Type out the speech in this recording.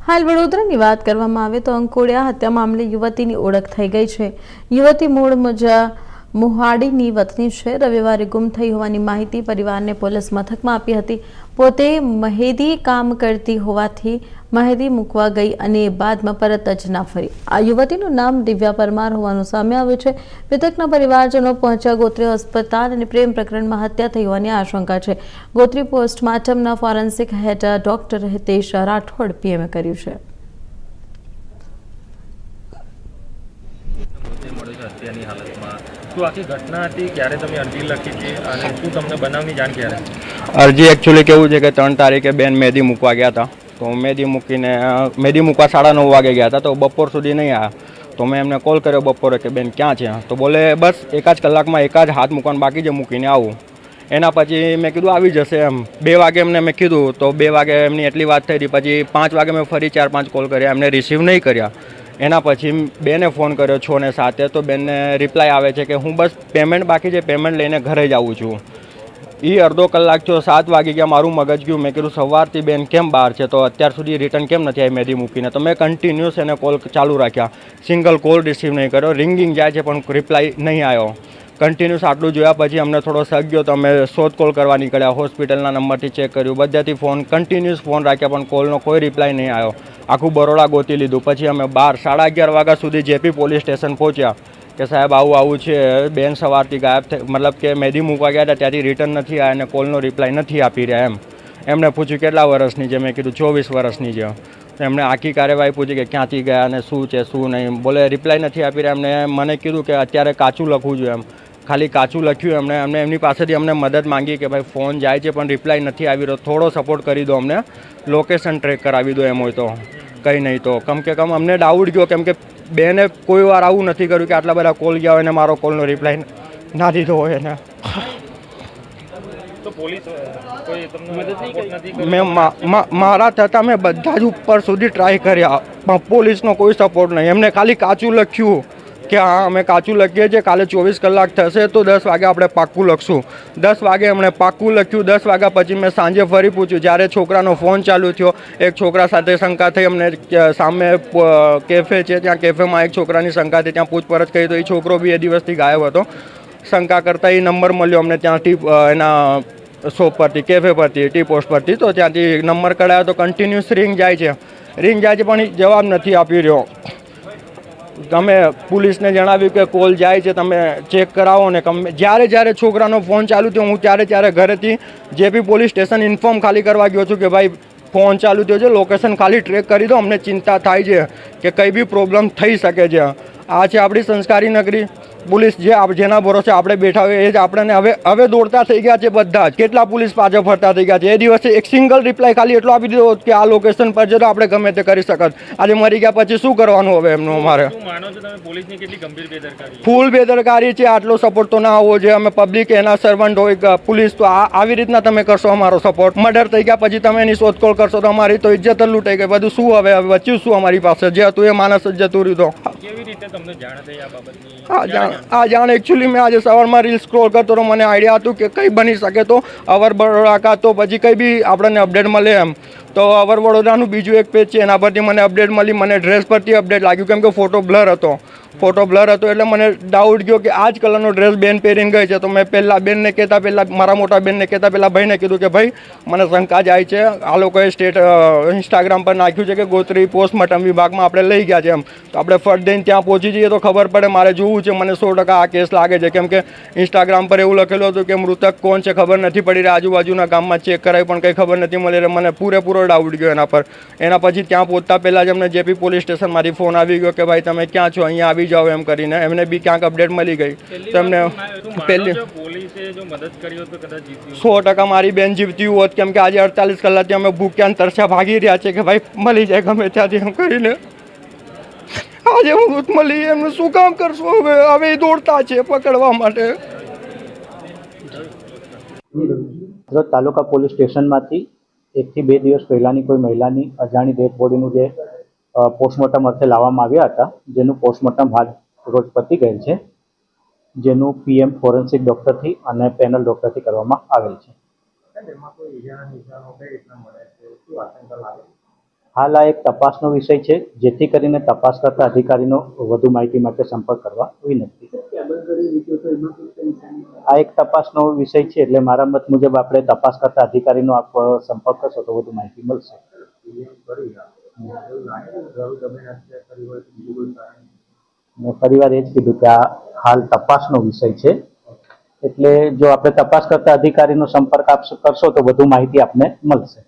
હાલ વડોદરાની વાત કરવામાં આવે તો અંકોડિયા હત્યા મામલે યુવતીની ઓળખ થઈ ગઈ છે। યુવતી મૂળ મોહાડીની વતની છે। રવિવારે ગુમ થઈ હોવાની માહિતી પરિવારને પોલીસ મથકમાં આપી હતી। પોતે મહેદી કામ કરતી હોવાથી મહેદી મૂકવા ગઈ અને બાદમાં પરત જ ના ફરી। આ યુવતીનું નામ દિવ્યા પરમાર હોવાનું સામે આવ્યું છે। મૃતકના પરિવારજનો પહોંચ્યા ગોત્રી હોસ્પિટલ અને પ્રેમ પ્રકરણમાં હત્યા થઈ હોવાની આશંકા છે। ગોત્રી પોસ્ટમોર્ટમના forensic head doctor Hitesh Rathod પીએમએ કર્યું છે। અરજી એકચ્યુઅલી કેવું છે કે 3 તારીખે બેન મહેંદી મૂકવા ગયા હતા। તો મહેંદી મૂકવા 9:30 વાગે ગયા હતા, તો બપોર સુધી નહીં આવ્યા। તો મેં એમને કોલ કર્યો બપોરે કે બેન ક્યાં છે? તો બોલે બસ એક જ કલાકમાં એક જ હાથ મૂકવાનું બાકી છે, મૂકીને આવું। એના પછી મેં કીધું આવી જશે એમ। 2 વાગે એમને મેં કીધું તો 2 વાગે એમની એટલી વાત થઈ હતી। પછી 5 વાગે મેં ફરી 4-5 કોલ કર્યા, એમને રિસીવ નહીં કર્યા। એના પછી બેને ફોન કર્યો 6 ને 7 તો બેનને રિપ્લાય આવે છે કે હું બસ પેમેન્ટ બાકી છે, પેમેન્ટ લઈને ઘરે જ આવું છું। એ અડધો કલાક થયો, 7 વાગી ગયા, મારું મગજ ગયું। મેં કીધું સવારથી બેન કેમ બહાર છે, તો અત્યાર સુધી રિટર્ન કેમ નથી આવી મહેંદી મૂકીને? તો મેં કન્ટિન્યુઅસ એને કોલ ચાલુ રાખ્યા, સિંગલ કોલ રિસીવ નહીં કર્યો। રિંગિંગ જાય છે પણ રિપ્લાય નહીં આવ્યો। કન્ટિન્યુઅસ આટલું જોયા પછી અમને થોડો શક ગયો તો અમે શોધખોળ કરવા નીકળ્યા। હોસ્પિટલના નંબરથી ચેક કર્યું, બધાથી ફોન કન્ટિન્યુઅસ ફોન રાખ્યા પણ કોલનો કોઈ રિપ્લાય નહીં આવ્યો। આખું બરોડા ગોતી લીધું। પછી અમે 11:30 વાગ્યા સુધી જેપી પોલીસ સ્ટેશન પહોંચ્યા કે સાહેબ આવું છે, બેન સવારથી ગાયબ થઈ, મતલબ કે મહેંદી મૂકવા ગયા હતા ત્યાંથી રિટર્ન નથી આવ્યા અને કોલનો રિપ્લાય નથી આપી રહ્યા એમ। એમને પૂછ્યું કેટલા વર્ષની છે? મેં કીધું 24 વર્ષની છે। એમણે આખી કાર્યવાહી પૂછી કે ક્યાંથી ગયા અને શું છે શું નહીં, બોલે રિપ્લાય નથી આપી રહ્યા। એમને મને કીધું કે અત્યારે કાચું લખવું જોઈએ એમ, ખાલી કાચું લખ્યું। એમને એમની પાસેથી અમને મદદ માંગી કે ભાઈ ફોન જાય છે પણ રિપ્લાય નથી આવી રહ્યો, થોડો સપોર્ટ કરી દો, અમને લોકેશન ટ્રેક કરાવી દો એમ હોય તો। કંઈ નહીં તો કમ કે કમ અમને ડાઉટ ગયો, કેમ કે બેને કોઈ વાર આવું નથી કર્યું કે આટલા બધા કોલ ગયા હોય ને મારો કોલનો રિપ્લાય ના દીધો હોય એને। મેં મારા થતાં મેં બધા જ ઉપર સુધી ટ્રાય કર્યા પણ પોલીસનો કોઈ સપોર્ટ નહીં। એમને ખાલી કાચું લખ્યું કે હા અમે કાચું લખીએ છીએ, કાલે 24 કલાક થશે તો 10 વાગે આપણે પાક્કું લખશું। 10 વાગે એમણે પાક્કું લખ્યું। 10 વાગ્યા પછી મેં સાંજે ફરી પૂછ્યું, જ્યારે છોકરાનો ફોન ચાલુ થયો, એક છોકરા સાથે શંકા થઈ અમને। સામે કેફે છે, ત્યાં કેફેમાં એક છોકરાની શંકા થઈ, ત્યાં પૂછપરછ કરી તો એ છોકરો બી એ દિવસથી ગાયબ હતો। શંકા કરતાં એ નંબર મળ્યો અમને ત્યાંથી, એના શોપ પરથી, કેફે પરથી, ટી પોસ્ટ પરથી। તો ત્યાંથી નંબર કઢાયો તો કન્ટિન્યુઅસ રિંગ જાય છે પણ એ જવાબ નથી આપી રહ્યો। તમે પોલીસને જણાવ્યું કે કોલ જાય છે, તમે ચેક કરાવો ને। જ્યારે છોકરાનો ફોન ચાલુ થયો હું ત્યારે ઘરેથી જેપી પોલીસ સ્ટેશન ઇન્ફોર્મ ખાલી કરવા ગયો છું કે ભાઈ ફોન ચાલુ થયો છે, લોકેશન ખાલી ટ્રેક કરી દો, અમને ચિંતા થાય છે કે કંઈ બી પ્રોબ્લેમ થઈ શકે છે। આ છે આપણી સંસ્કારી નગરી। પોલીસ જેના ભરોસે આપણે બેઠા હોય એ જ આપણને હવે દોડતા થઈ ગયા છે બધા જ। કેટલા પોલીસ પાછળ ફરતા થઈ ગયા છે। એ દિવસે એક સિંગલ રિપ્લાય ખાલી એટલો આપી દીધો કે આ લોકેશન પર છે તો આપણે ગમે તે કરી શકત। આજે મરી ગયા પછી શું કરવાનું હવે એમનું? અમારે ફૂલ બેદરકારી છે। આટલો સપોર્ટ તો ના હોવો જોઈએ। અમે પબ્લિક એના સર્વન્ટ હોય, પોલીસ તો આવી રીતના તમે કરશો અમારો સપોર્ટ? મર્ડર થઈ ગયા પછી તમે એની શોધખોળ કરશો તો અમારી તો ઇજ્જત જ લૂંટાઈ ગઈ। બધું શું હવે બચ્યું શું અમારી પાસે? જે હતું એ માણસ જ જતું રહ્યું। તો કેવી રીતે તમને જાણ થઈ આ બાબતની? આ જાણ એકચ્યુઅલી મેં આજે સવારમાં રીલ સ્ક્રોલ કરતો તો મને આઈડિયા હતું કે કંઈ બની શકે તો અવર બરોડા તો પછી કંઈ બી આપણને અપડેટ મળે એમ। તો અવર વડોદરાનું બીજું એક પેજ છે, એના પરથી મને અપડેટ મળી। મને ડ્રેસ પરથી અપડેટ લાગ્યું કેમ કે ફોટો બ્લર હતો એટલે મને ડાઉટ ગયો કે આ જ કલરનો ડ્રેસ બેન પહેરીને ગઈ છે। તો મેં પહેલાં બેનને કહેતા પહેલાં, મારા મોટા બેનને કહેતા પહેલાં ભાઈને કીધું કે ભાઈ મને શંકા જાય છે, આ લોકોએ ઇન્સ્ટાગ્રામ પર નાખ્યું છે કે ગોત્રી પોસ્ટમોર્ટમ વિભાગમાં આપણે લઈ ગયા છે એમ। તો આપણે ફટ દઈને ત્યાં પહોંચી જઈએ તો ખબર પડે। મારે જોવું છે, મને 100% આ કેસ લાગે છે કેમ કે ઇન્સ્ટાગ્રામ પર એવું લખેલું હતું કે મૃતક કોણ છે ખબર નથી પડી રહી। આજુબાજુના ગામમાં ચેક કરાવી પણ કંઈ ખબર નથી મળી રહી। મને પૂરેપૂરો ડાઉટ ગયો એના પર। એના પછી ત્યાં પહોંચતા પહેલાં જ અમને જેપી પોલીસ સ્ટેશનમાંથી ફોન આવી ગયો કે ભાઈ તમે ક્યાં છો, અહીંયા આવી જાઓ એમ કરીને। એમને બી ક્યાંક અપડેટ મળી ગઈ તો એમને પહેલી 100% મારી બેન જીવતી હોત કેમ કે આજે 48 કલાકથી અમે ભૂખ્યા તરસ્યા ભાગી રહ્યા છે કે ભાઈ મળી જાય ગમે ત્યાંથી એમ કરીને। આજે હું મળી એમને શું કામ કરશું? હવે દોડતા છે પકડવા માટે। તાલુકા પોલીસ સ્ટેશનમાંથી 1 થી 2 દિવસ પહેલાની કોઈ મહિલાની અજાણી ડેડ બોડીનું જે પોસ્ટમોર્ટમ અર્થે લાવવામાં આવ્યા હતા, જેનું પોસ્ટમોર્ટમ હાલ રોજ પતી ગયેલ છે, જેનું પીએમ ફોરેન્સિક ડૉક્ટરથી અને પેનલ ડૉક્ટરથી કરવામાં આવેલ છે। હાલ આ એક તપાસનો વિષય છે, જેથી કરીને તપાસ કરતા અધિકારીનો વધુ માહિતી માટે સંપર્ક કરવા વિનંતી. આ એક તપાસનો વિષય છે, એટલે મારા મત મુજબ આપણે તપાસ કરતા અધિકારીનો આપ સંપર્ક કરશો તો વધુ માહિતી મળશે. મેં ફરીવાર એ જ કીધું કે આ હાલ તપાસનો વિષય છે, એટલે જો આપણે તપાસ કરતા અધિકારીનો સંપર્ક કરશો તો વધુ માહિતી આપને મળશે.